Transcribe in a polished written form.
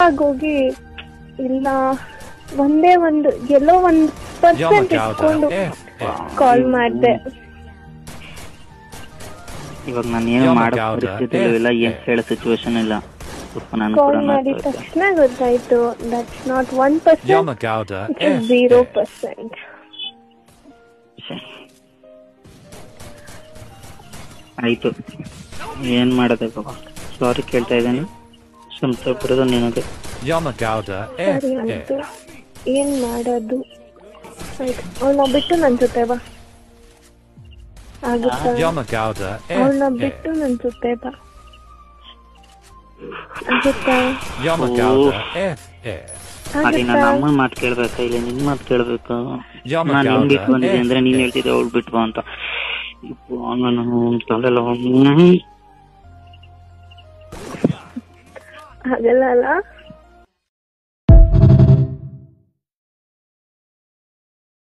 ಆಗೋಗಿ ಇಲ್ಲ ಒಂದೇ ಒಂದು ಎಲ್ಲೋ 1% ಇಟ್ಕೊಂಡು ಕಾಲ್ ಮಾಡಿದೆ. ಇವಾಗ ನಾನು ಏನು ಮಾಡೋ ಪರಿಸ್ಥಿತಿ ಇಲ್ಲ, ಏನ್ ಹೇಳೋ ಸಿಚುವೇಶನ್ ಇಲ್ಲ. ಕಾಲ್ ಮಾಡಿದ ತಕ್ಷಣ ಗೊತ್ತಾಯ್ತು ದಟ್ಸ್ ನಾಟ್ 1%, 0%. ಆಯ್ತು, ಏನ್ ಮಾಡೋದು ಬಾಬಾ, ಸಾರಿ ಕೇಳ್ತಾ ಇದ್ದೇನೆ, ಕ್ಷಮಿಸ ಬಿಡೋದು ನಿನಗೆ. ಸರಿ ಆಯ್ತು, ಏನ್ ಮಾಡೋದು. ಆಯ್ತು, ಅವಳನ್ನ ಬಿಟ್ಟು ನನ್ ಜೊತೆ ಬಾ. ಆಗುತ್ತಾ? ಅವಳನ್ನ ಬಿಟ್ಟು ನನ್ ಜೊತೆ ಬಾ. ಆಗುತ್ತಾ? ನಾನು ಅಮ್ಮನ ಮಾತು ಕೇಳ್ಬೇಕಾ ಇಲ್ಲ ನಿನ್ ಮಾತು ಕೇಳ್ಬೇಕು? ನಾನು ನಿನ್ ಬಿಟ್ಟು ಬಂದಿದ್ದೆ ಅಂದ್ರೆ ನೀನ್ ಹೇಳ್ತಿದ್ದೆ ಅವಳು ಬಿಟ್ಟು ಬಾ ಅಂತ. ಹಾಗಲ್ಲ ಅಲ್ಲ.